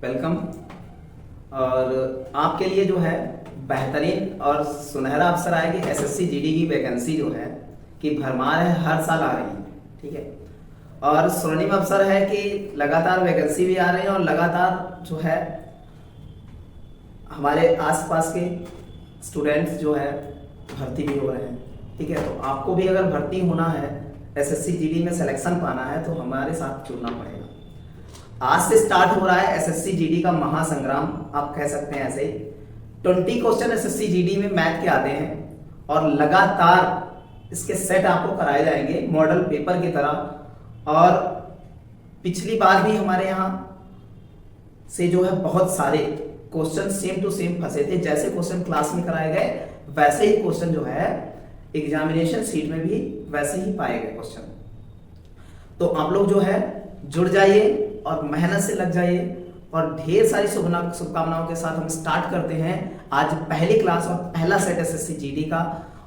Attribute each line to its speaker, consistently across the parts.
Speaker 1: Welcome. और आपके लिए जो है बेहतरीन और सुनहरा अवसर आया कि एसएससी जीडी की वैकेंसी जो है कि भरमार है, हर साल आ रही है। ठीक है, और स्वर्णिम अवसर है कि लगातार वैकेंसी भी आ रही है और लगातार जो है हमारे आसपास के स्टूडेंट्स जो है भर्ती भी हो रहे हैं। ठीक है, तो आपको भी अगर भर्ती होना है, एसएससी जीडी में सिलेक्शन पाना है, तो हमारे साथ जुड़ना पड़ेगा। आज से स्टार्ट हो रहा है एसएससी जीडी का महासंग्राम, आप कह सकते हैं ऐसे ही। 20 क्वेश्चन एसएससी जीडी में मैथ के आते हैं और लगातार इसके सेट आपको कराए जाएंगे मॉडल पेपर की तरह। और पिछली बार भी हमारे यहाँ से जो है बहुत सारे क्वेश्चन सेम टू सेम फंसे थे। जैसे क्वेश्चन क्लास में कराए गए वैसे ही क्वेश्चन जो है एग्जामिनेशन सीट में भी वैसे ही पाए गए क्वेश्चन। तो आप लोग जो है जुड़ जाइए और मेहनत से लग जाइए और ढेर सारी शुभकामनाओं के साथ हम स्टार्ट करते हैं आज पहली क्लास और पहला सेट एसएससी जीडी का।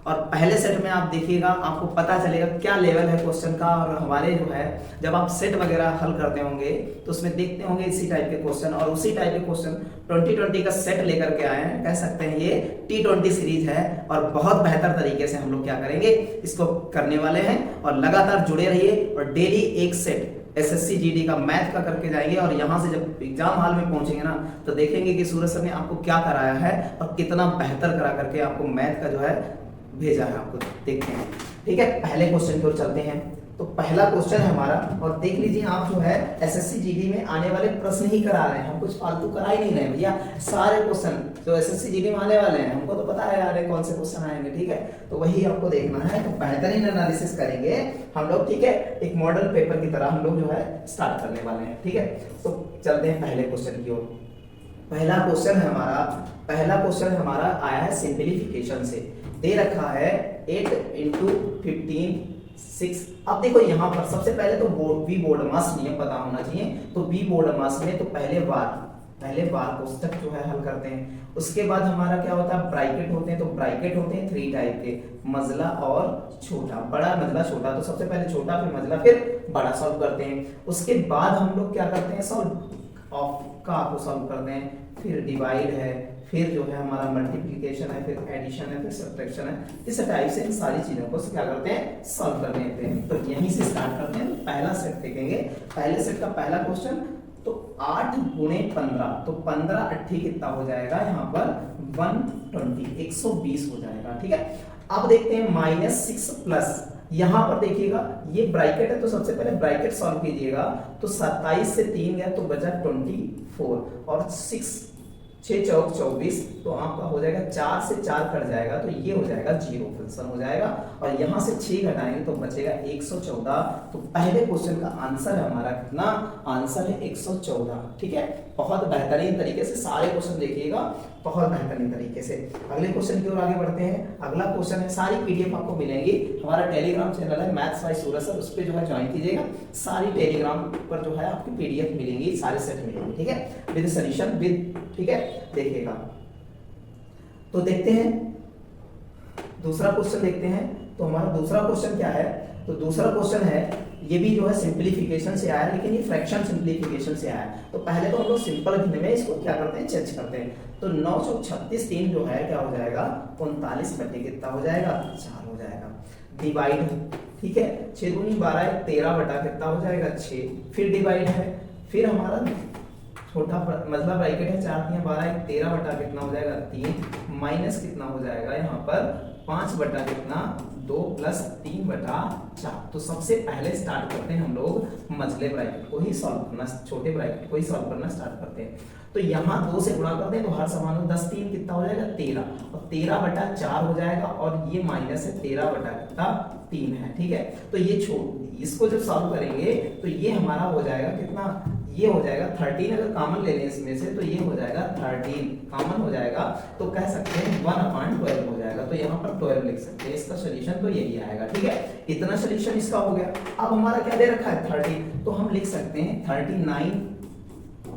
Speaker 1: और पहले सेट में आप देखिएगा, आपको पता चलेगा क्या लेवल है क्वेश्चन का। और हमारे जो है जब आप सेट वगैरह हल करते होंगे तो उसमें देखते होंगे इसी टाइप के क्वेश्चन, और उसी टाइप के क्वेश्चन 2020 का सेट लेकर के आए हैं। कह सकते हैं ये T20 सीरीज है और बहुत बेहतर तरीके से हम लोग क्या करेंगे, इसको करने वाले हैं। और लगातार जुड़े रहिए और डेली एक सेट एसएससी जीडी का मैथ का करके जाएंगे। और यहां से जब एग्जाम हॉल में पहुंचेंगे ना तो देखेंगे कि सूरज सर ने आपको क्या कराया है और कितना बेहतर करा करके आपको मैथ का जो है भेजा है, आपको देखते हैं। ठीक है, पहले क्वेश्चन की ओर चलते हैं। तो पहला क्वेश्चन है हमारा, और देख लीजिए आप जो है एसएससी जीडी में आने वाले प्रश्न ही करा रहे हैं, हम कुछ फालतू करा ही नहीं रहे हैं भैया। सारे क्वेश्चन जो एसएससी जीडी में आने वाले हैं हमको तो पता है यार कौन से क्वेश्चन आएंगे। ठीक है, तो वही आपको देखना है। तो बेहतरीन एनालिसिस करेंगे हम लोग। ठीक है, एक मॉडल पेपर की तरह हम लोग जो है स्टार्ट करने वाले हैं। ठीक है, तो चलते हैं पहले क्वेश्चन की ओर। पहला क्वेश्चन हमारा आया है सिंपलीफिकेशन से। दे रखा है 8 × 15 6। अब देखो यहाँ पर सबसे पहले तो वी बोर्डमास नियम पता होना चाहिए। तो वी बोर्डमास में तो पहले बार कोष्टक जो है हल करते हैं। उसके बाद हमारा क्या होता है, ब्रैकेट होते हैं। तो ब्रैकेट होते हैं 3 टाइप के, मजला और छोटा। बड़ा, मजला, छोटा। तो सबसे पहले छोटा, फिर मजला, फिर बड़ा सॉल्व करते हैं। उसके बाद हम लोग क्या करते हैं, सॉल्व ऑफ का को सॉल्व करते हैं। फिर डिवाइड है, फिर जो है हमारा मल्टीप्लिकेशन है, फिर एडिशन है, फिर सब्ट्रैक्शन है। इस टाइप से इन सारी चीजों को क्या करते हैं, सॉल्व कर लेते हैं। तो यहीं से स्टार्ट करते हैं। तो पहला सेट देखेंगे, पहले सेट का पहला क्वेश्चन। तो 8 × 15, तो 15 8 कितना हो जाएगा, यहाँ पर 120 120 हो जाएगा। ठीक है, अब देखते हैं -6 प्लस, यहां पर देखिएगा ये ब्रैकेट है तो सबसे पहले ब्रैकेट सॉल्व कीजिएगा। तो 27 से 3 गया तो बचा 24 और 6 6 चौक 24, तो आपका हो जाएगा 4 से 4 कट जाएगा तो ये हो जाएगा 0 फंक्शन हो जाएगा। और यहां से 6 घटाएंगे तो बचेगा 114। तो पहले क्वेश्चन का आंसर है हमारा कितना, आंसर है 114। ठीक है, बहुत बेहतरीन तरीके से सारे क्वेश्चन देखिएगा, बहुत बेहतरीन तरीके से। अगले क्वेश्चन की ओर आगे बढ़ते हैं। अगला क्वेश्चन है, सारी पीडीएफ आपको मिलेंगी, हमारा टेलीग्राम चैनल है मैथ्स बाय सूरज सर, उस पर जो है ज्वाइन कीजिएगा। सारी टेलीग्राम पर जो है आपकी पीडीएफ मिलेंगी, सारे सेट मिलेंगे। ठीक है, विद सॉल्यूशन विद। ठीक है, देखिएगा। तो देखते हैं दूसरा क्वेश्चन देखते हैं। तो हमारा दूसरा क्वेश्चन क्या है, तो दूसरा क्वेश्चन है, ये भी जो है सिंपलीफिकेशन से आया है, लेकिन ये फ्रैक्शन सिंपलीफिकेशन से आया है। तो पहले तो हम लोग सिंपल गिनने में इसको क्या करते हैं, चेंज करते हैं। तो 9 × 36 3 जो है क्या हो जाएगा, 39 बटे कितना हो जाएगा, 4 हो जाएगा। डिवाइड, ठीक है, 6 दूनी 12 13 बटा कितना हो जाएगा, 6। फिर डिवाइड है, फिर हमारा छोटा मतलब ब्रैकेट है 4 × 12 13 बटा कितना हो जाएगा, 3 माइनस कितना हो जाएगा यहाँ पर 5 बटा कितना, 2 + 3 बटा 4। तो सबसे पहले स्टार्ट करते हैं हम लोग मझले ब्रैकेट को ही सॉल्व करना, छोटे ब्रैकेट को ही सॉल्व करना स्टार्ट करते हैं। तो यहाँ 2 से गुणा करते हैं तो हर समान 10 3 कितना हो जाएगा, 13, और 13 बटा 4 हो जाएगा। और ये माइनस है 13 बटा कितना, 3 है। ठीक है, तो ये इसको जब सॉल्व करेंगे तो ये हमारा हो जाएगा कितना, ये हो जाएगा 13। अगर कॉमन ले लें इसमें से तो ये हो जाएगा 13 कॉमन हो जाएगा। तो कह सकते हैं 1/12 हो जाएगा। तो यहाँ पर 12 लिख सकते हैं, इसका सोल्यूशन तो यही आएगा। ठीक है, इतना सोल्यूशन इसका हो गया। अब हमारा क्या दे रखा है, 30, तो हम लिख सकते हैं 39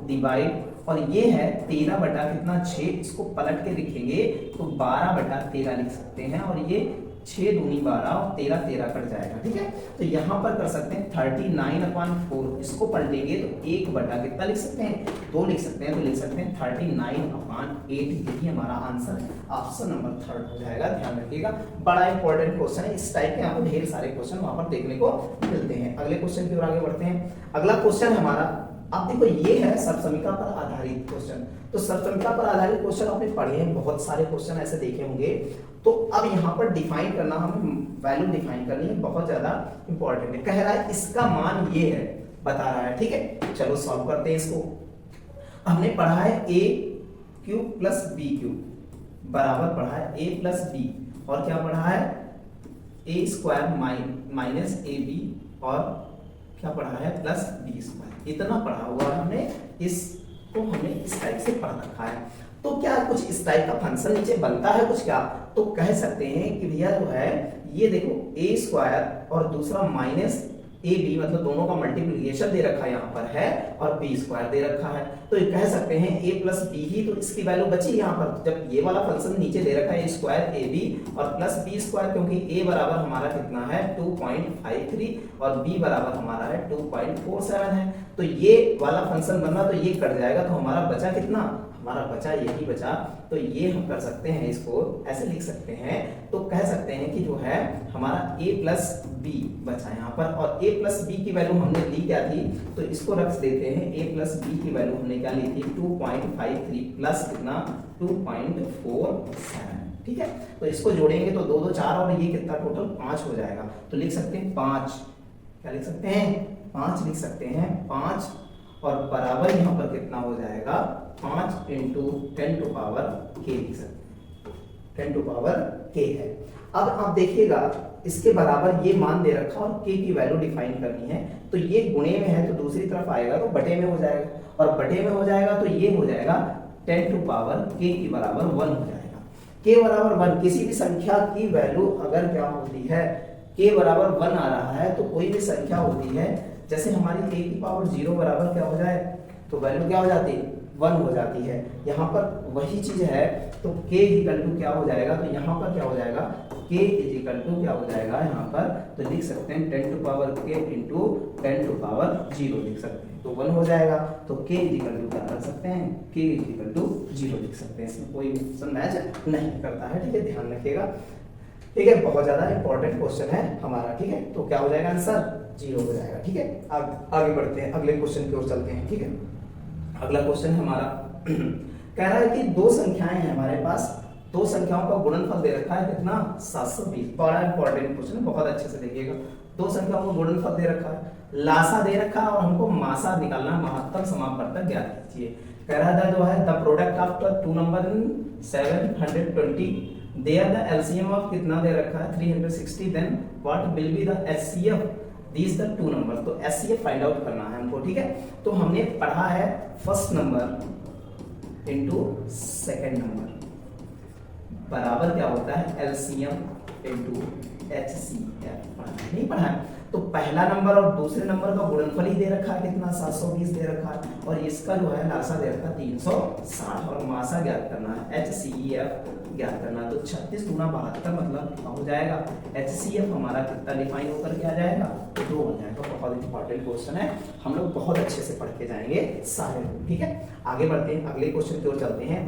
Speaker 1: डिवाइड, और ये है 13 बटा कितना, 6। इसको पलट के लिखेंगे तो 12 बटा 13 लिख सकते हैं। और ये 6 दूनी 12 और 13 13 कट जाएगा, ठीक है। तो यहाँ पर कर सकते हैं 39/4, इसको पलटेंगे तो 1 बटा कितना लिख सकते हैं, 2 लिख सकते हैं, तो लिख सकते हैं 39/8। यही हमारा आंसर है, ऑप्शन नंबर 3 हो जाएगा। ध्यान रखिएगा, बड़ा इंपॉर्टेंट क्वेश्चन है, इस टाइप के आपको ढेर सारे क्वेश्चन वहां पर देखने को मिलते हैं। अगले क्वेश्चन की ओर आगे बढ़ते हैं। अगला क्वेश्चन हमारा, आप देखो ये है सर्वसमीकरण पर आधारित क्वेश्चन। तो सर्वसमीकरण पर आधारित क्वेश्चन आपने पढ़े हैं, बहुत सारे क्वेश्चन ऐसे देखे होंगे। तो अब यहाँ पर डिफाइन करना, हमें वैल्यू डिफाइन करनी है, बहुत ज्यादा इंपॉर्टेंट है। कह रहा है इसका मान ये है, बता रहा है, ठीक है। चलो सॉल्व करते हैं इसको। हमने पढ़ा है a cube plus B cube बराबर पढ़ा है a प्लस बी, और क्या पढ़ा है a square minus A B, और क्या पढ़ा है प्लस बी स्क्वायर। इतना पढ़ा हुआ है हमने, इसको हमने इस टाइप से पढ़ रखा है। तो क्या कुछ इस टाइप का फंक्शन नीचे बनता है कुछ, क्या तो कह सकते हैं कि भैया जो है ये देखो a स्क्वायर और दूसरा माइनस ए बी, मतलब दोनों का मल्टीप्लिकेशन दे रखा है यहाँ पर है, और बी स्क्वायर दे रखा है। तो ये कह सकते हैं a प्लस बी ही, तो इसकी वैल्यू बची यहाँ पर, जब ये वाला फंक्शन नीचे दे रखा है a स्क्वायर ए बी और प्लस बी स्क्वायर, क्योंकि a बराबर हमारा कितना है 2.53 और b बराबर हमारा है 2.47 है। तो ये वाला फंक्शन बनना, तो ये कट जाएगा, तो हमारा बचा कितना, हमारा बचा यही बचा। तो ये हम कर सकते हैं, इसको ऐसे लिख सकते हैं। तो कह सकते हैं कि जो है हमारा a प्लस बी बचा यहाँ पर, और a प्लस बी की वैल्यू हमने ली क्या थी, तो इसको रख देते हैं। a प्लस बी की वैल्यू हमने क्या ली थी 2.53 प्लस कितना 2.47, ठीक है। तो इसको जोड़ेंगे तो 2 2 4 और ये कितना टोटल 5 हो जाएगा। तो लिख सकते हैं 5, क्या लिख सकते हैं 5 लिख सकते हैं 5, और बराबर यहाँ पर कितना हो जाएगा 5 इंटू 10 टू पावर k लिख सकते हैं, 10 टू पावर k है। अब आप देखिएगा इसके बराबर ये मान दे रखा और k की वैल्यू डिफाइन करनी है। तो ये गुणे में है तो दूसरी तरफ आएगा तो बटे में हो जाएगा, और बटे में हो जाएगा तो ये हो जाएगा 10 टू पावर k की बराबर 1 हो जाएगा। k बराबर 1, किसी भी संख्या की वैल्यू अगर क्या होती है k बराबर 1 आ रहा है, तो कोई भी संख्या होती है, जैसे हमारी a की पावर 0 बराबर क्या हो जाए, तो वैल्यू क्या हो जाती है 1 हो जाती है। यहाँ पर वही चीज है, तो k इक्वल टू क्या हो जाएगा, तो यहाँ पर क्या हो जाएगा k इक्वल टू क्या हो जाएगा यहाँ पर, तो लिख सकते हैं 10 to power k into 10 to power 0 लिख सकते हैं, तो 1 हो जाएगा। तो k इक्वल टू क्या कर सकते हैं, k इक्वल टू 0 लिख सकते हैं। इसमें कोई ऑप्शन मैच नहीं करता है, ठीक है, ध्यान रखिएगा, ठीक है। बहुत ज्यादा इंपॉर्टेंट क्वेश्चन है हमारा, ठीक है। तो क्या हो जाएगा आंसर 0 हो जाएगा, ठीक है। आगे बढ़ते हैं, अगले क्वेश्चन की ओर चलते हैं, ठीक है। अगला क्वेश्चन है हमारा कह रहा है कि दो संख्याएं हैं हमारे पास, दो संख्याओं का गुणनफल दे रखा है कितना 720। बड़ा इंपॉर्टेंट क्वेश्चन है, बहुत अच्छे से देखिएगा। दो संख्याओं का गुणनफल दे रखा है, लासा दे रखा है, और हमको मासा निकालना, महत्तम समापवर्तक ज्ञात कीजिए। कह रहा था जो है the product of two number in 720 there the LCM of कितना दे रखा है 360, then what will be the HCF these the two number. तो एचसीएफ फाइंड आउट करना है हमको, ठीक है। तो हमने पढ़ा है first number into second number बराबर क्या होता है एलसीएम इनटू एचसीएफ, नहीं पढ़ा है। तो पहला नंबर और दूसरे नंबर का गुणनफल ही दे रखा है कितना 720 दे रखा है, और इसका जो है लासा दे रखा है 360, और मासा ज्ञात करना है एचसीएफ ज्ञात करना। तो 36 गुना 72 मतलब क्या हो जाएगा, एचसीएफ हमारा कितना डिफाइन होकर के आ जाएगा 2 हो जाएगा। बहुत इंपॉर्टेंट क्वेश्चन है, हम लोग बहुत अच्छे से पढ़ के जाएंगे सारे, ठीक है। आगे बढ़ते हैं, अगले क्वेश्चन की ओर चलते हैं।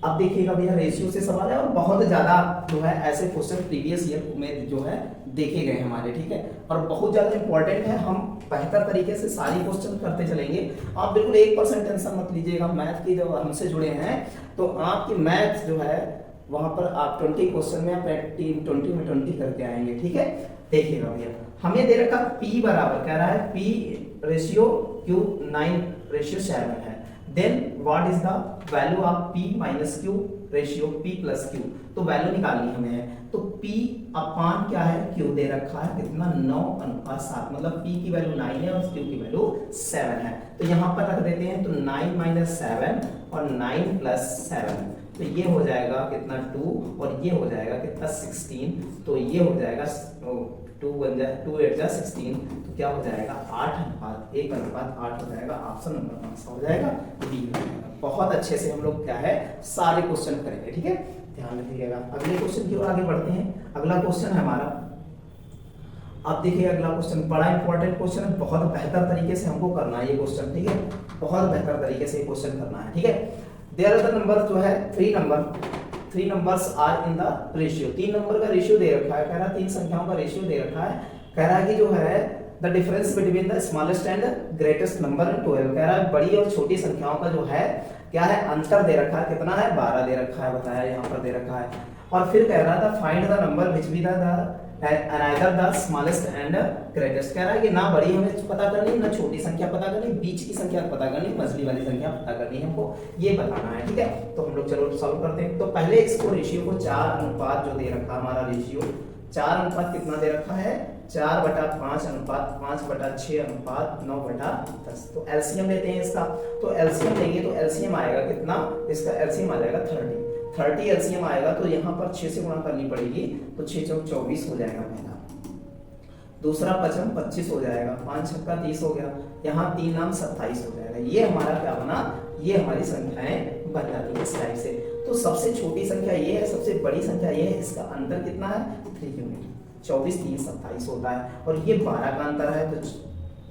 Speaker 1: अब देखिएगा भैया रेशियो से सवाल है, और बहुत ज्यादा जो है ऐसे क्वेश्चन प्रीवियस ईयर में जो है देखे गए हमारे, ठीक है, और बहुत ज्यादा इंपॉर्टेंट है। हम बेहतर तरीके से सारी क्वेश्चन करते चलेंगे। आप बिल्कुल 1% टेंशन मत लीजिएगा, मैथ की जब हमसे जुड़े हैं तो आपकी मैथ जो है वहां पर आप 20 क्वेश्चन में आप 20 में 20 करके आएंगे, ठीक है। देखिएगा भैया हमें दे रखा P बराबर कह रहा है P रेशियो Q 9:7 है, then what is the value of P minus Q ratio P plus Q। तो वैल्यू निकालनी हमें है, तो P अपान क्या है Q दे रखा है कितना 9:7, मतलब P की वैल्यू 9 है और Q की वैल्यू 7 है। तो यहाँ पर रख देते हैं, तो 9 माइनस 7 और 9 प्लस 7, तो ये हो जाएगा कितना 2, और ये हो जाएगा कितना 16, तो ये हो जाएगा 2 8 जा 16, तो क्या हो जाएगा 8:1:8 हो जाएगा। ऑप्शन नंबर 5 हो जाएगा, बी हो जाएगा। बहुत अच्छे से हम लोग क्या है सारे क्वेश्चन करेंगे, ठीक है। ध्यान रखिएगा। अगले क्वेश्चन की ओर आगे बढ़ते हैं। अगला क्वेश्चन है हमारा, आप देखिए अगला क्वेश्चन बड़ा इंपॉर्टेंट क्वेश्चन है, बहुत बेहतर तरीके से हमको करना है ये क्वेश्चन, ठीक है, बहुत बेहतर तरीके से ये क्वेश्चन करना है, ठीक है। देयर आर द नंबर जो है three numbers are in the ratio, 3 number का रेशियो दे रखा है, कह रहा है 3 संख्याओं का रेशियो दे रखा है, कह रहा है कि जो है the difference between the smallest and greatest number in 12, कह रहा है बड़ी और छोटी संख्याओं का जो है क्या है अंतर दे रखा है, कितना है 12 दे रखा है, बताया यहाँ पर दे रखा है। और फिर कह रहा था find the number which be the neither the smallest and greatest, कह रहा है कि ना बड़ी हमें पता करनी, ना छोटी संख्या पता करनी, बीच की संख्या पता करनी, मझली वाली संख्या पता करनी, हमको ये बताना है, ठीक है। तो हम लोग चलो सॉल्व करते हैं। तो पहले इसको रेशियो को 4 अनुपात जो दे रखा हमारा रेशियो 4 अनुपात कितना दे रखा है 4/5 अनुपात 5/6 अनुपात 9/10। तो एलसीएम लेते हैं इसका, तो एलसीएम लेंगे तो एलसीएम आएगा कितना, इसका एलसीएम आ जाएगा 30 एलसीएम आएगा, तो यहाँ पर 6 से गुणा करनी पड़ेगी, तो 6 चौक 24 हो जाएगा पहला, दूसरा 5 25 हो जाएगा, 5 छक्का 30 हो गया, यहाँ 3 नाम 27 हो जाएगा। ये हमारा क्या बना, ये हमारी संख्याएं बन जाती है इस टाइप से। तो सबसे छोटी संख्या ये है, सबसे बड़ी संख्या ये है, इसका अंतर कितना है 3 यूनिट, 24 3 27 होता है, और ये 12 का अंतर है,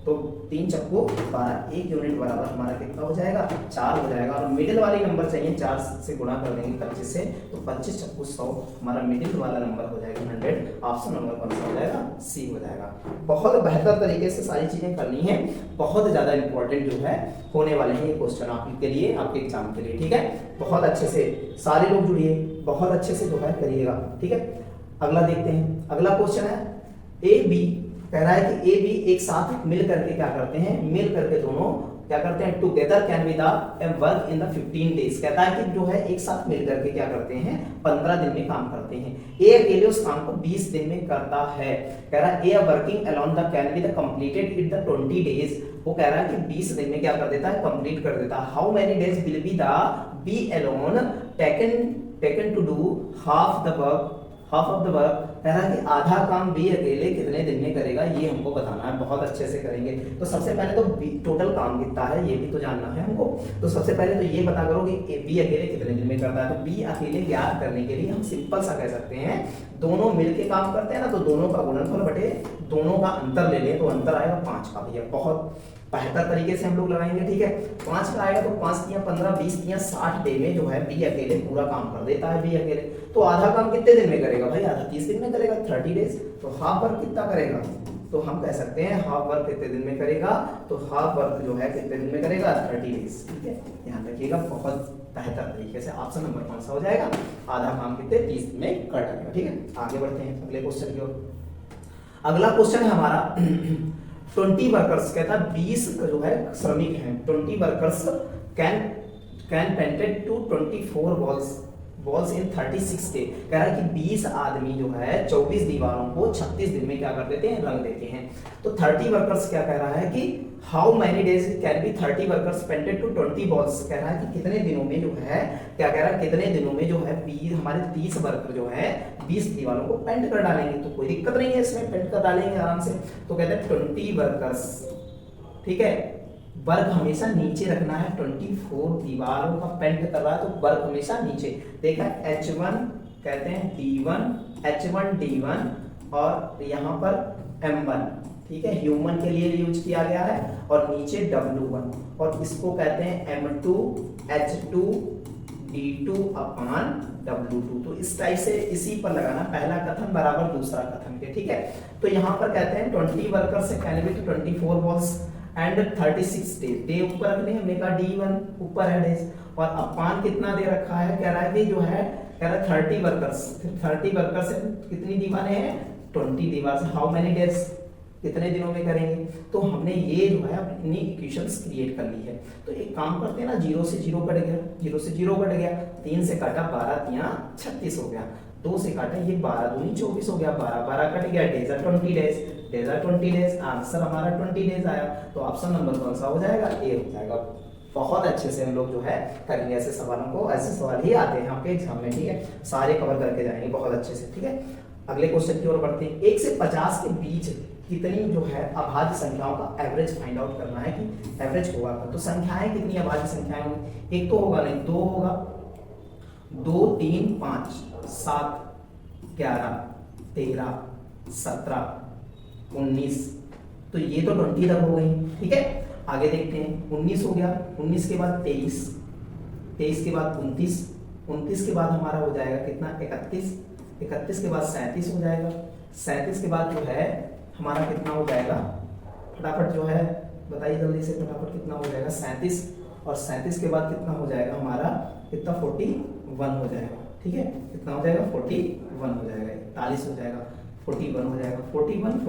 Speaker 1: तो 3 चक्को 12, 1 यूनिट बराबर हमारा कितना हो जाएगा 4 हो जाएगा। और मिडिल वाली नंबर चाहिए, 4 से गुणा कर देंगे 25 से, तो 25 चक्को 100 हमारा मिडिल वाला नंबर हो जाएगा 100। ऑप्शन नंबर कौन सा हो जाएगा, सी हो जाएगा। बहुत बेहतर तरीके से सारी चीजें करनी है, बहुत ज्यादा इंपॉर्टेंट जो है होने वाले हैं ये क्वेश्चन आपके लिए, आपके एग्जाम के लिए, ठीक है। बहुत अच्छे से सारे लोग जुड़िए, बहुत अच्छे से जो है करिएगा, ठीक है। अगला देखते हैं, अगला क्वेश्चन है ए बी, कह रहा है कि ए बी एक साथ मिल करके क्या करते हैं, मिल करके दोनों क्या करते हैं, together can be the work in the 15 days, कहता है कि जो है एक साथ मिल करके क्या करते हैं 15 दिन में काम करते हैं। ए अकेले उस काम को 20 दिन में करता है, कह रहा है a working alone the can be the completed in the 20 days, वो कह रहा है कि 20 दिन में क्या कर देता है, कंप्लीट कर देता है। How many days will be the B alone taken to do half of the work, कह रहा है कि आधा काम बी अकेले कितने दिन में करेगा, ये हमको बताना है, बहुत अच्छे से करेंगे। तो सबसे पहले तो टोटल काम कितना है ये भी तो जानना है हमको। तो सबसे पहले तो ये पता करो कि बी अकेले कितने दिन में करता है। तो बी अकेले ज्ञात करने के लिए हम सिंपल सा कह सकते हैं, दोनों मिलके काम करते हैं ना, तो दोनों का गुणनफल बटे दोनों का अंतर ले लें, तो अंतर आएगा 5 का। भैया बहुत बेहतर तरीके से हम लोग लगाएंगे, ठीक है। 5 का आएगा तो 5 तियां 15, 20 तियां 60 डे में जो है बी अकेले पूरा काम कर देता है बी अकेले। तो आधा काम कितने दिन में करेगा भाई, आधा 30 दिन में करेगा, 30 डेज। तो हाफ वर्क कितना करेगा, तो हम कह सकते हैं हाफ वर्क कितने दिन में करेगा, तो हाफ वर्क जो है कितने दिन में करेगा 30 डेज, ठीक है। ध्यान रखिएगा, बहुत बेहतर तरीके से ऑप्शन नंबर कौन सा हो जाएगा, आधा काम कितने 30 दिन में कर डालेगा, ठीक है। आगे बढ़ते हैं अगले क्वेश्चन की ओर। अगला क्वेश्चन है हमारा 20 वर्कर्स, कहता है 20 जो है श्रमिक हैं, 20 workers can painted to 24 walls in 36 day, कह रहा है कि 20 आदमी जो है 24 दीवारों को 36 दिन में क्या कर देते हैं, रंग देते हैं। तो 30 वर्कर्स क्या कह रहा है कि how many days can be 30 workers painted to 20 walls, कह रहा है कि कितने दिनों में जो है क्या कह रहा है, कितने दिनों में जो है हमारे 30 वर्कर जो है 20 दीवारों को पेंट कर डालेंगे। तो कोई दिक्कत नहीं है इसमें, पेंट कर डालेंगे आराम से। तो कहते हैं 20 वर्कर्स, ठीक है, वर्ग हमेशा नीचे रखना है, 24 दीवारों का पेंट कर रहा है तो वर्ग हमेशा नीचे। देखा H1 कहते हैं D1, H1 D1 और यहाँ पर M1, ठीक है, ह्यूमन के लिए यूज किया गया है, और नीचे W1, और इसको कहते हैं M2 H2 D2 upon W2। तो इस टाइप से इसी पर लगाना, पहला कथन बराबर दूसरा कथन के, ठीक है। तो यहाँ पर कहते हैं 20 वर्कर से can be to 24 walls and 36 days, day ऊपर रखने हमने कहा D1 ऊपर है डेज, और अपान कितना दे रखा है, कह रहा है कि जो है कह रहा है 30 वर्कर्स से कितनी दीवारें हैं 20 दीवार से, हाउ मेनी डेज कितने दिनों में करेंगे। तो हमने ये जो है अपनी इक्वेशंस क्रिएट कर ली है। तो एक काम करते हैं ना, 0 से 0 कट गया, 0 से 0 कट गया, 3 से काटा 12 तियां 36 हो गया, 2 से काटा ये 12 दूनी 24 हो गया, 12 कट गया, डेज आर 20 डेज, आंसर हमारा 20 डेज आया। तो ऑप्शन नंबर कौन सा हो जाएगा, ए हो जाएगा। बहुत अच्छे से हम लोग जो है करेंगे ऐसे सवालों को, ऐसे सवाल ही आते हैं आपके एग्जाम में, ठीक है, सारे कवर करके जाएंगे बहुत अच्छे से, ठीक है। अगले क्वेश्चन की ओर बढ़ते हैं। 1 से 50 के बीच कितनी जो है अभाज्य संख्याओं का एवरेज फाइंड आउट करना है कि एवरेज होगा। तो संख्याएं कितनी अभाज्य संख्याएं होंगी, एक तो होगा नहीं, 2 होगा, 2 3 5 7 11 13 17 19, तो ये तो 20 तक हो गई, ठीक है। आगे देखते हैं, 19 हो गया, 19 के बाद 23, 23 के बाद 29, 29 के बाद हमारा हो जाएगा कितना 31, 31 के बाद 37 हो जाएगा, 37 के बाद जो है हमारा कितना हो जाएगा, फटाफट जो है बताइए जल्दी से फटाफट कितना हो जाएगा 37, और 37 के बाद कितना हो जाएगा हमारा कितना 41 हो जाएगा, ठीक है। कितना हो जाएगा 41 हो जाएगा, 41 हो जाएगा, 41 हो जाएगा, 41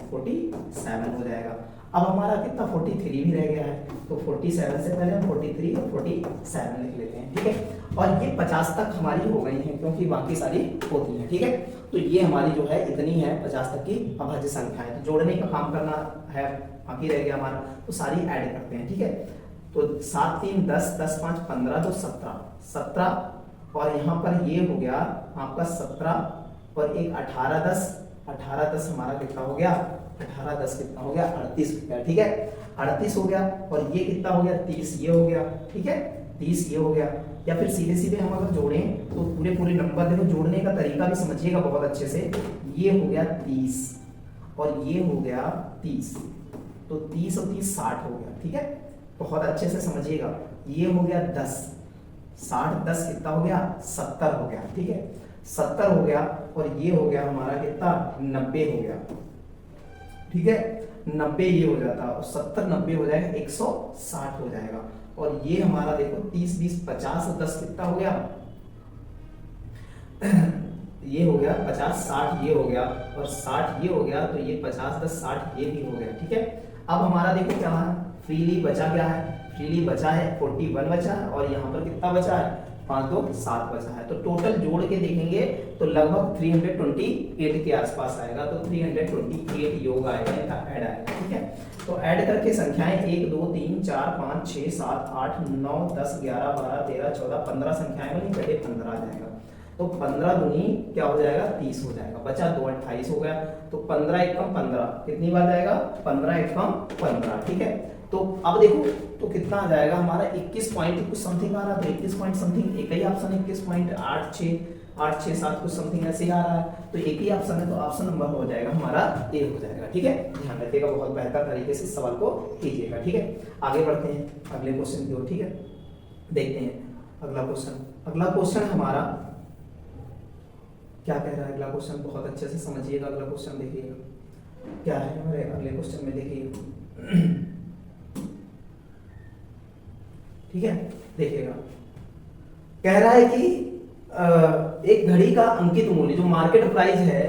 Speaker 1: 47 हो जाएगा। अब हमारा कितना 43 भी रह गया है, तो 47 से पहले हम 43 और 47 लिख लेते हैं, ठीक है। और ये 50 तक हमारी हो गई है क्योंकि बाकी सारी होती हैं, ठीक है। तो ये हमारी जो है इतनी है 50 तक की अभाज्य संख्याएं। तो जोड़ने का काम करना है, बाकी रह गया हमारा, तो सारी ऐड करते हैं, ठीक है। तो 7 3 10 10 5 15 तो 17, और यहाँ पर ये हो गया आपका 17 और एक 18 10 हमारा कितना हो गया, 18 10 कितना हो गया 38 हो गया, ठीक है। 38 हो गया, और ये कितना हो गया 30 ये हो गया, ठीक है, 30 ये हो गया। या फिर सीधे सीधे हम अगर जोड़ें तो पूरे नंबर देखो, जोड़ने का तरीका भी समझिएगा बहुत अच्छे से। ये हो गया 30 और ये हो गया 30, तो 30 और 30 60 हो गया, ठीक है। बहुत अच्छे से समझिएगा। ये हो गया 10, 60 10 कितना हो गया 70 हो गया, ठीक है, 70 हो गया। और ये हो गया हमारा कितना 90 हो गया, ठीक है, 90 ये हो जाता, और 70 90 हो जाएगा 160 हो जाएगा। और ये हमारा देखो 30 20 50 और 10 कितना हो गया ये हो गया 50 60 ये हो गया, और 60 ये हो गया, तो ये 50 10 60 ये भी हो गया, ठीक है। अब हमारा देखो क्या है, फ्रीली बचा क्या है, फ्रीली बचा है 41 बचा है, और यहाँ पर कितना बचा है 5 2 7 बचा है। तो टोटल जोड़ के देखेंगे तो लगभग 328 के आसपास आएगा, तो 328 योग आएगा, इनका ऐड आएगा, ठीक है। तो ऐड करके संख्याएं 1 2 3 4 5 6 7 8 9 10 11 12 13 14 15 संख्याएं बनी, कटे 15 आ जाएगा। तो 15 दूनी क्या हो जाएगा 30 हो जाएगा, बचा 2 28 हो गया। तो 15 एकम 15 कितनी बार जाएगा 15 एकम 15, ठीक है। तो अब देखो तो कितना आ जाएगा हमारा 21 पॉइंट कुछ समथिंग आ रहा है, तो 21 पॉइंट समथिंग एक ही ऑप्शन 21.86 कुछ समथिंग ऐसे ही आ रहा है, तो एक ही ऑप्शन है, तो ऑप्शन नंबर हो जाएगा हमारा ए हो जाएगा, ठीक है। ध्यान रखिएगा, बहुत बेहतर तरीके से सवाल को कीजिएगा, ठीक है। आगे बढ़ते हैं अगले क्वेश्चन की ओर, ठीक है। देखते हैं अगला क्वेश्चन। अगला क्वेश्चन हमारा क्या कह रहा है, अगला क्वेश्चन बहुत अच्छे से समझिएगा। अगला क्वेश्चन देखिएगा क्या है हमारे अगले क्वेश्चन में, देखिए ठीक है। देखिएगा कह रहा है कि एक घड़ी का अंकित मूल्य जो मार्केट प्राइस है,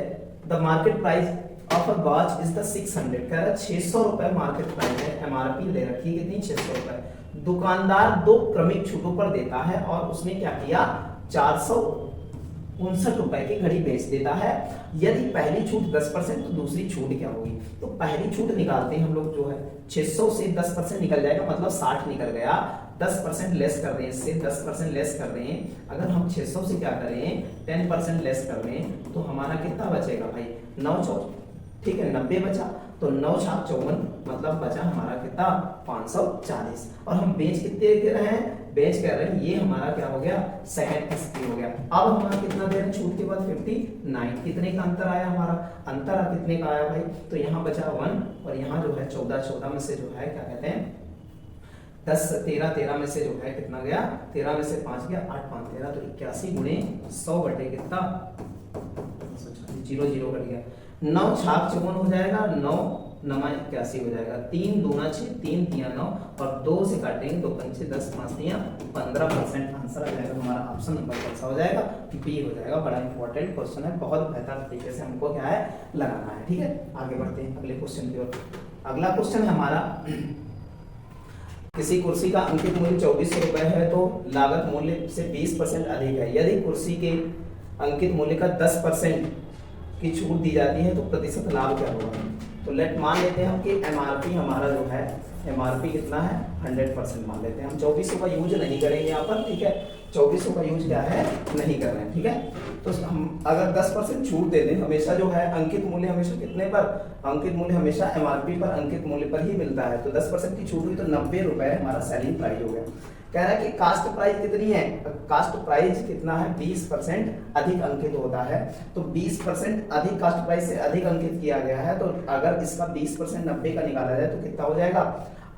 Speaker 1: the market price of a watch is the 600, कह रहा है 600 रुपए मार्केट प्राइस है, एमआरपी ले रखी है कितनी 600 रुपए। दुकानदार 2 क्रमिक छूटों पर देता है और उसने क्या किया 459 रुपए की घड़ी बेच देता है। यदि पहली छूट 10% तो दूसरी छूट क्या होगी। तो पहली छूट निकालते हैं हम लोग, जो है 600 से 10% निकल जाएगा, मतलब 60 निकल गया। 10% लेस कर रहे हैं, इससे 10% लेस कर रहे हैं। अगर हम 600 से क्या करें 10% लेस कर रहे तो हमारा कितना बचेगा भाई 9 4, ठीक है 90 बचा, तो 9 छाप 54 मतलब बचा हमारा कितना 540। और हम बेच कितने दे रहे हैं, बेच कह रहे हैं ये हमारा क्या हो गया सेकंड किस्ती हो गया। अब हमारा कितना दे रहे हैं छूट के बाद 59, कितने का अंतर आया हमारा, अंतर कितने का आया भाई, तो यहाँ बचा 1 और यहाँ जो है 14 में से जो है क्या कहते हैं 10 13 में से जो है कितना गया 13 में से 5 गया 8 5 13, तो 81 गुणे 100 बटे कितना 0 0 कट गया। 9 छाप 54 हो जाएगा, 9 9 81 हो जाएगा, 3 दूना 6 3 3 9 और 2 से काटेंगे 2 पंचे 10 5 3 15% आंसर आ जाएगा हमारा। ऑप्शन नंबर कौन सा हो जाएगा बी हो जाएगा। बड़ा इंपॉर्टेंट क्वेश्चन है, बहुत बेहतर तरीके से हमको क्या है लगाना है, ठीक है। आगे बढ़ते हैं अगले क्वेश्चन की ओर। अगला क्वेश्चन है हमारा किसी कुर्सी का अंकित मूल्य 2400 रुपए है तो लागत मूल्य से 20% अधिक है। यदि कुर्सी के अंकित मूल्य का 10% की छूट दी जाती है तो प्रतिशत लाभ क्या होगा। तो लेट मान लेते हैं हम कि एमआरपी हमारा जो है एमआरपी कितना है 100% मान लेते हैं हम। 2400 का यूज नहीं करेंगे यहाँ पर, ठीक है 2400 का यूज क्या है नहीं कर रहे हैं, ठीक है। तो हम अगर 10% छूट दे दें, हमेशा जो है अंकित मूल्य हमेशा कितने पर, अंकित मूल्य हमेशा एमआरपी पर अंकित मूल्य पर ही मिलता है। तो 10% की छूट हुई तो 90 रुपए हमारा सेलिंग प्राइस हो गया, कह रहा है कि कास्ट प्राइस कितनी है, कास्ट प्राइस कितना है 20% अधिक अंकित होता है। तो 20% अधिक कास्ट प्राइस से अधिक अंकित किया गया है, तो अगर इसका 20% 90 का निकाला जाए तो कितना हो जाएगा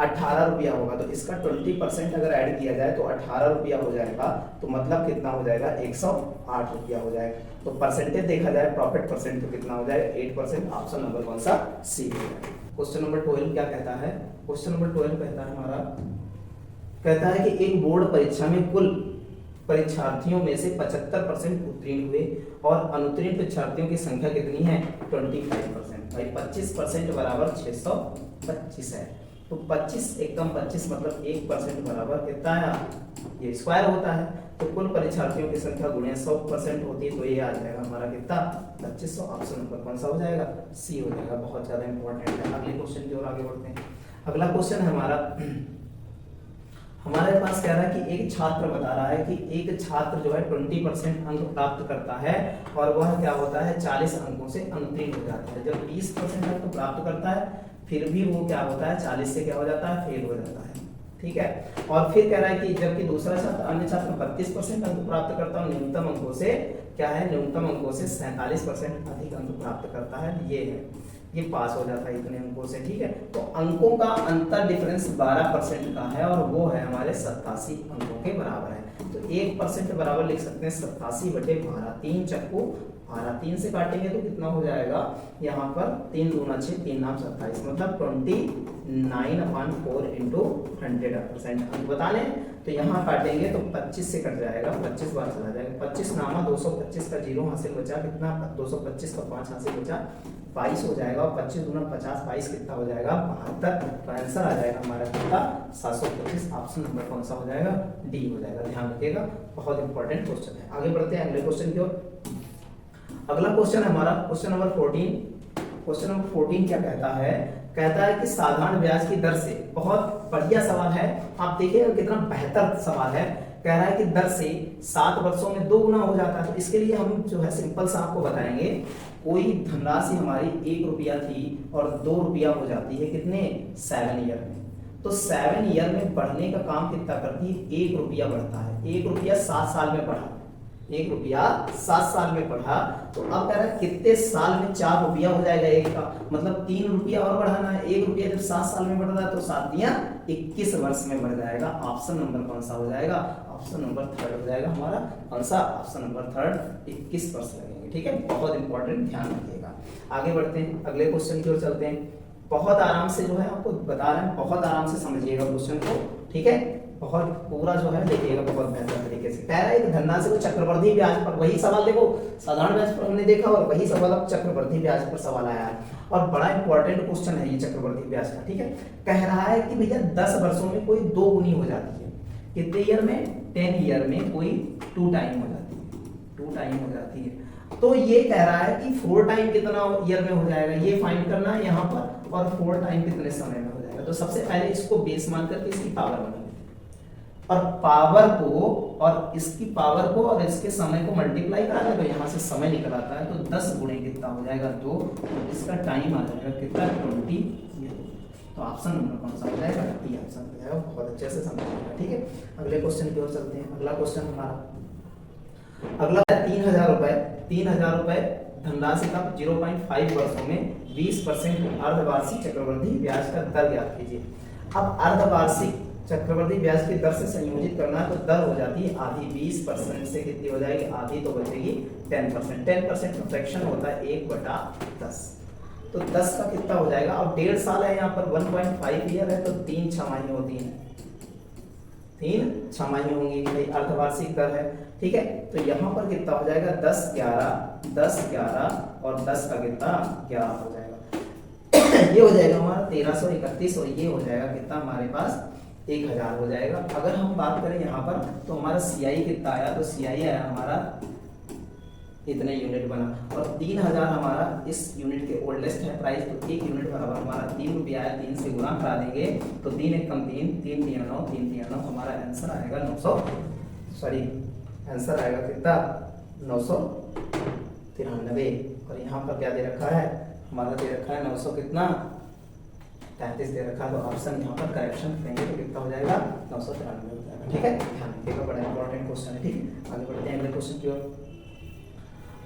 Speaker 1: 18 रुपया होगा। तो इसका 20% अगर ऐड किया जाए तो 18 रुपया हो जाएगा। तो मतलब कितना हो जाएगा 108 रुपया हो जाएगा। तो परसेंटेज देखा जाए प्रॉफिट परसेंट तो कितना हो जाएगा 8%। ऑप्शन नंबर कौन सा सी हो जाएगा। क्वेश्चन नंबर 12 क्या कहता है, क्वेश्चन नंबर 12 कहता है हमारा, कहता है कि एक बोर्ड परीक्षा में कुल परीक्षार्थियों में से 75% उत्तीर्ण हुए और अनुत्तीर्ण परीक्षार्थियों की संख्या कितनी है 25%। भाई 25% बराबर 625 है। तो 25 एकदम 25 मतलब 1% बराबर कितना है, ये स्क्वायर होता है। तो कुल परीक्षार्थियों की संख्या गुणे 100% होती है, तो ये आ जाएगा हमारा कितना 2500। ऑप्शन नंबर कौन सा हो जाएगा सी हो जाएगा। बहुत ज्यादा इंपॉर्टेंट है। अगले क्वेश्चन की ओर आगे बढ़ते हैं। अगला क्वेश्चन है हमारा, हमारे पास कह रहा है कि एक छात्र बता रहा है कि एक छात्र जो है 20% अंक प्राप्त करता है और वह क्या होता है 40 अंकों से अनुत्तीर्ण हो जाता है। जब 20% अंक प्राप्त करता है फिर भी वो क्या होता है 40 से क्या हो जाता है फेल हो जाता है, ठीक है। और फिर कह रहा है कि जबकि दूसरा छात्र अन्य छात्र 32% अंक प्राप्त करता है, न्यूनतम अंकों से क्या है, न्यूनतम अंकों से 47% अधिक अंक प्राप्त करता है, ये है, ये पास हो जाता है इतने अंकों से, ठीक है। तो अंकों का अंतर डिफरेंस 12% का है और वो है हमारे 87 अंकों के बराबर है। तो 1% बराबर लिख सकते हैं 87/12। 3 चक्कू 12 3 से काटेंगे तो कितना हो जाएगा यहाँ पर 3 दूना 6 3 नाम 27 मतलब 29/4 इंटू 100%। अंक बता लें तो यहाँ काटेंगे तो 25 से कट जाएगा, 25 बार चला जाएगा। 25 नामा 225 का 0 हासिल बचा, कितना 225 का 5 हासिल बचा 22 हो जाएगा। और 25 दूना 50 22 कितना हो जाएगा 72। तो आंसर आ जाएगा हमारा कितना 725। ऑप्शन नंबर कौन सा हो जाएगा डी हो जाएगा। ध्यान रखिएगा, बहुत इंपॉर्टेंट क्वेश्चन है। आगे बढ़ते हैं अगले क्वेश्चन की ओर। अगला क्वेश्चन है हमारा क्वेश्चन नंबर 14। क्वेश्चन नंबर 14 क्या कहता है, कहता है कि साधारण ब्याज की दर से, बहुत बढ़िया सवाल है, आप देखिएगा कितना बेहतर सवाल है। कह रहा है कि दर से 7 वर्षों में 2 गुना हो जाता है। तो इसके लिए हम जो है सिंपल सा आपको बताएंगे, कोई धनराशि हमारी 1 रुपया थी और 2 रुपया हो जाती है कितने 7 ईयर में। तो 7 ईयर में बढ़ने का काम कितना करती है 1 रुपया बढ़ता है। 1 रुपया 7 साल में बढ़ा, 1 रुपया 7 साल में बढ़ा। तो अब कह रहा है कितने साल में 4 रुपया हो जाएगा एक का, मतलब 3 रुपया और बढ़ाना है। 1 रुपया जब 7 साल में बढ़ रहा है तो 7 दिया 21 वर्ष में बढ़ जाएगा। ऑप्शन नंबर कौन सा हो जाएगा, ऑप्शन नंबर 3 हो जाएगा हमारा। कौन सा, ऑप्शन नंबर 3 21 वर्ष लगेंगे, ठीक है। बहुत इंपॉर्टेंट, ध्यान रखिएगा। आगे बढ़ते हैं, अगले क्वेश्चन की ओर चलते हैं। बहुत आराम से जो है आपको बता रहे हैं, बहुत आराम से समझिएगा क्वेश्चन को, ठीक है। बहुत पूरा जो है देखिएगा बहुत बेहतर तरीके से। कह रहा है धनराशि को चक्रवृद्धि ब्याज पर, वही सवाल देखो साधारण ब्याज पर हमने देखा और वही सवाल अब चक्रवृद्धि ब्याज पर सवाल आया है और बड़ा इंपॉर्टेंट क्वेश्चन है ये चक्रवृद्धि ब्याज का, ठीक है। कह रहा है कि भैया 10 वर्षों में कोई 2 गुनी हो जाती है, कितने ईयर में 10 ईयर में कोई 2 टाइम हो जाती है, 2 टाइम हो जाती है। तो ये कह रहा है कि 4 टाइम कितना ईयर में हो जाएगा ये फाइंड करना है यहाँ पर, और 4 टाइम कितने समय में हो जाएगा। तो सबसे पहले इसको बेस मान करके इसकी पावर बनाएंगे और पावर को और इसकी पावर को और इसके समय को मल्टीप्लाई करा तो यहाँ से समय निकल आता है। तो 10 गुणे कितना हो जाएगा 2, तो इसका टाइम आ जाएगा कितना 20 ईयर। तो ऑप्शन नंबर कौन सा हो जाएगा डी ऑप्शन हो जाएगा। बहुत अच्छे से समझिएगा, ठीक है। अगले क्वेश्चन की ओर चलते हैं। अगला क्वेश्चन हमारा अगला है 3000 रुपए। 3000 रुपए धनराशि का 0.5 वर्षों में 20% अर्धवार्षिक चक्रवृद्धि ब्याज का दर ज्ञात कीजिए। अब अर्धवार्षिक चक्रवृद्धि ब्याज की दर से संयोजित करना है तो दर हो जाती है आधी। 20% से कितनी हो जाएगी आधी, तो बचेगी 10%। 10% का फ्रैक्शन होता है 1/10। तो 10 का कितना हो जाएगा। अब 1.5 साल है यहाँ पर, 1.5 ईयर है तो 3 छमाही होती है, 3 छमाही होंगी भाई, अर्धवार्षिक दर है, ठीक है। तो यहाँ पर कितना हो जाएगा 10 11 10 11 और 10 का कितना 11 हो जाएगा। ये हो जाएगा हमारा 1331 और ये हो जाएगा कितना हमारे पास 1000 हो जाएगा। अगर हम बात करें यहाँ पर तो हमारा CI कितना आया, तो CI आया हमारा इतने यूनिट बना और 3000 हमारा इस यूनिट के ओल्डेस्ट है प्राइस। तो 1 यूनिट बराबर हमारा 3 रुपया है, 3 से गुणा करा देंगे तो 3 1 कम 3 3 3 9 3 3 9 हमारा आंसर आएगा 900, सॉरी आंसर आएगा कितना 993। और यहाँ पर क्या दे रखा है हमारा, दे रखा है 900 कितना 33 दे रखा है, तो ऑप्शन यहाँ पर करेक्शन करेंगे तो कितना हो जाएगा 993 हो जाएगा। ठीक है, ध्यान रखिएगा, बड़ा इंपॉर्टेंट क्वेश्चन है। ठीक है, आगे बढ़ते हैं अगले क्वेश्चन की ओर।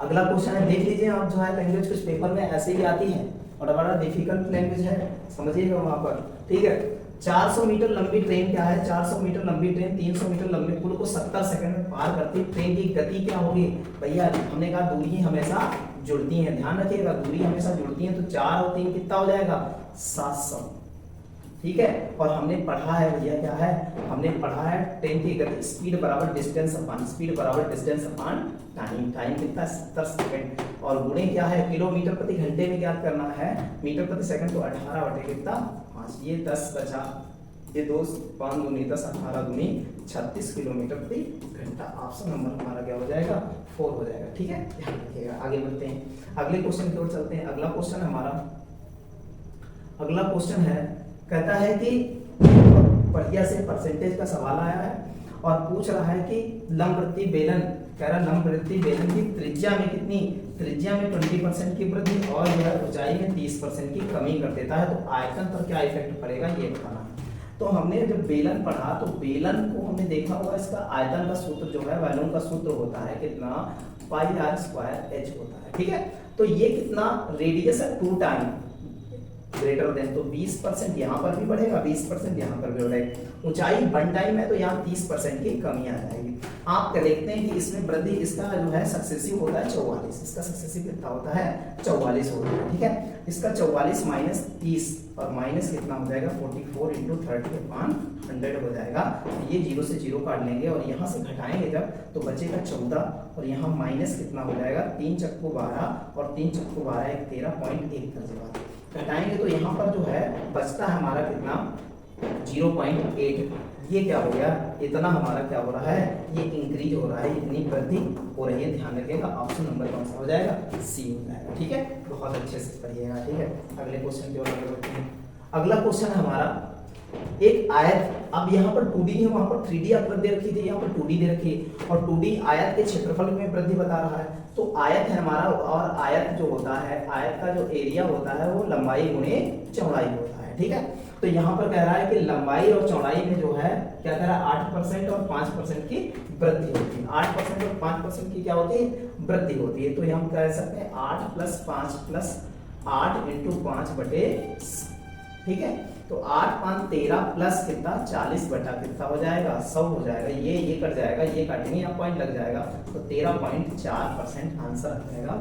Speaker 1: अगला क्वेश्चन है, देख लीजिए आप, जो है लैंग्वेज कुछ पेपर में ऐसे ही आती है और बड़ा डिफिकल्ट लैंग्वेज है, समझिएगा वहाँ पर। ठीक है, 400 मीटर लंबी ट्रेन क्या है, 400 मीटर लंबी ट्रेन 300 मीटर लंबे पुल को 70 सेकंड में पार करती ट्रेन की गति क्या होगी। भैया हमने कहा दूरी हमेशा जुड़ती हैं, ध्यान रखिएगा, दूरी हमेशा जुड़ती हैं, तो 4 और 3 कितना हो जाएगा 700। ठीक है, और हमने पढ़ा है भैया, क्या है, हमने पढ़ा है ट्रेन की गति स्पीड बराबर डिस्टेंस अपॉन स्पीड बराबर डिस्टेंस अपॉन टाइम। टाइम कितना 70 सेकंड, और गुणे क्या है किलोमीटर प्रति घंटे में ज्ञात करना है, मीटर प्रति सेकंड तो 18 बटे कितना 5, ये 10 बचा, ये 2 5 दूनी 10 18 दूनी 36 किलोमीटर प्रति घंटा। ऑप्शन नंबर हमारा क्या हो जाएगा 4 हो जाएगा। ठीक है, ध्यान रखिएगा। आगे बढ़ते हैं, अगले क्वेश्चन की ओर चलते हैं। अगला क्वेश्चन हमारा, अगला क्वेश्चन है, कहता है कि बढ़िया से परसेंटेज का सवाल आया है और पूछ रहा है कि लंबवृत्तीय बेलन, कह रहा है लंबवृत्तीय बेलन की त्रिज्या में कितनी, त्रिज्या में 20% की वृद्धि और जो है ऊंचाई में 30% की कमी कर देता है, तो आयतन पर क्या इफेक्ट पड़ेगा ये बताना है। तो हमने जब बेलन पढ़ा तो बेलन को हमने देखा होगा, इसका आयतन का सूत्र जो है वॉल्यूम का सूत्र होता है कितना πr² होता है। ठीक है, तो ये कितना रेडियस है 2 टाइम ग्रेटर देन, तो 20% यहाँ पर भी बढ़ेगा, 20% यहाँ पर भी बढ़ेगा। ऊंचाई 1 टाइम है तो यहाँ 30% की कमी आ जाएगी। आप देखते हैं कि इसमें वृद्धि, इसका जो है सक्सेसिव होता है 44, इसका सक्सेसिव कितना होता है 44 होता है। ठीक है, इसका 44 माइनस 30 और माइनस कितना हो जाएगा 44 इंटू 30/100 हो जाएगा। तो ये 0 से 0 काट लेंगे और यहाँ से घटाएंगे जब, तो बचेगा 14 और यहाँ माइनस कितना हो जाएगा 3 चक्कू 12 और 3 चक्कू 12 एक 13.1 कर देगा। घटाएंगे तो यहाँ पर जो है बचता है हमारा कितना 0.8, ये क्या हो गया, इतना हमारा क्या हो रहा है, ये इंक्रीज हो रहा है, इतनी वृद्धि हो रही है। ध्यान रखिएगा, ऑप्शन नंबर कौन सा हो जाएगा सी हो जाएगा। ठीक है, बहुत अच्छे से पढ़िएगा। ठीक है, अगले क्वेश्चन की ओर आगे बढ़ते हैं। अगला क्वेश्चन है हमारा, एक आयत, अब यहाँ पर 2D है, वहां पर 3D आकृति दे रखी थी, यहाँ पर 2D दे रखी है और 2D आयत के क्षेत्रफल में वृद्धि बता रहा है। तो आयत है हमारा, और आयत जो होता है, आयत का जो एरिया होता है वो लंबाई गुणे चौड़ाई होता है। ठीक है, तो यहाँ पर कह रहा है कि लंबाई और चौड़ाई में जो है क्या कह रहा है 8% और 5% की वृद्धि होती है। 8% और 5% की क्या होती है वृद्धि होती है। तो हम कह सकते हैं 8 + 5 + 8 × 5 बटे, ठीक है, तो 8 × 5 = 13 प्लस कितना 40 बटा कितना हो जाएगा 100 हो जाएगा। ये कट जाएगा, ये काटेंगे, यहाँ पॉइंट लग जाएगा, तो 13.4% आंसर आ जाएगा,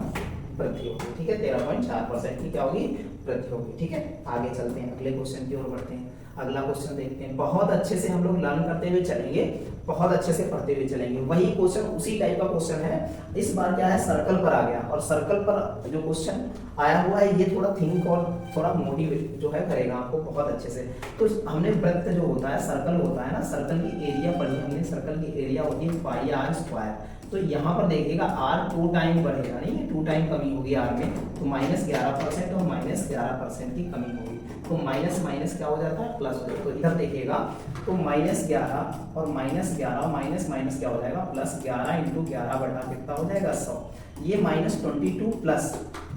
Speaker 1: वृद्धि होगी। ठीक है, 13.4% की क्या होगी वृद्धि होगी। ठीक है, आगे चलते हैं, अगले क्वेश्चन की ओर बढ़ते हैं। अगला क्वेश्चन देखते हैं, बहुत अच्छे से हम लोग लर्न करते हुए चलेंगे, बहुत अच्छे से पढ़ते हुए चलेंगे। वही क्वेश्चन, उसी टाइप का क्वेश्चन है, इस बार क्या है सर्कल पर आ गया, और सर्कल पर जो क्वेश्चन आया हुआ है ये थोड़ा थिंक और थोड़ा मोटिवेट जो है करेगा आपको बहुत अच्छे से। तो हमने वृत्त जो होता है, सर्कल होता है ना, सर्कल की एरिया पढ़ी हमने, सर्कल की एरिया होती है πr²। तो यहाँ पर देखिएगा r 2 टाइम बढ़ेगा, नहीं 2 टाइम कमी होगी r में, तो -11% और -11% की कमी होगी, तो माइनस माइनस क्या हो जाता है प्लस हो जाता है। तो इधर देखिएगा, तो -11 और -11 माइनस माइनस क्या हो जाएगा +11 × 11 बटा कितना हो जाएगा 100, ये -22 प्लस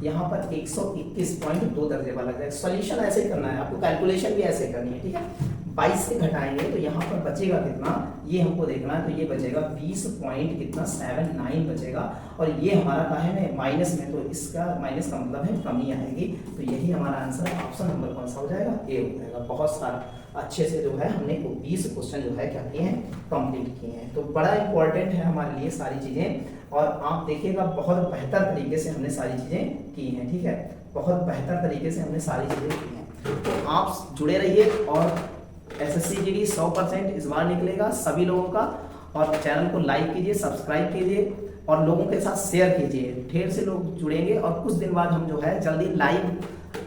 Speaker 1: यहाँ पर 121.2 दर्जे वाला जाएगा। सॉल्यूशन ऐसे करना है आपको, कैलकुलेशन भी ऐसे करनी है। ठीक है, 22 से घटाएंगे तो यहाँ पर बचेगा कितना, ये हमको देखना है, तो ये बचेगा 20.79 बचेगा, और ये हमारा का है ना माइनस में, तो इसका माइनस का मतलब है कमी आएगी। तो यही हमारा आंसर है, ऑप्शन नंबर कौन सा हो जाएगा ए हो जाएगा। बहुत सारा अच्छे से जो है हमने 20 क्वेश्चन जो है क्या किए हैं कंप्लीट किए हैं। तो बड़ा इंपॉर्टेंट है हमारे लिए सारी चीजें, और आप देखिएगा बहुत बेहतर तरीके से हमने सारी चीजें की हैं। ठीक है, बहुत बेहतर तरीके से हमने सारी चीजें की हैं। तो आप जुड़े रहिए, और SSC GD 100% इस बार निकलेगा सभी लोगों का, और चैनल को लाइक कीजिए, सब्सक्राइब कीजिए और लोगों के साथ शेयर कीजिए। ढेर से लोग जुड़ेंगे, और कुछ दिन बाद हम जो है जल्दी लाइव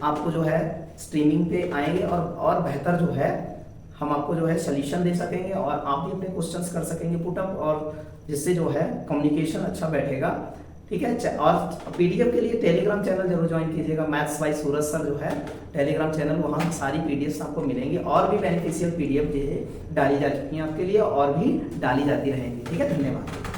Speaker 1: आपको जो है स्ट्रीमिंग पे आएंगे, और बेहतर जो है हम आपको जो है सॉल्यूशन दे सकेंगे, और आप भी अपने क्वेश्चंस कर सकेंगे पुटअप, और जिससे जो है कम्युनिकेशन अच्छा बैठेगा। ठीक है, और PDF के लिए टेलीग्राम चैनल जरूर ज्वाइन कीजिएगा, मैथ्स बाय सूरज सर जो है टेलीग्राम चैनल, वहाँ सारी PDFs आपको मिलेंगी, और भी बेनिफिशियल PDF डाली जा चुकी हैं आपके लिए, और भी डाली जाती रहेंगी। ठीक है, धन्यवाद।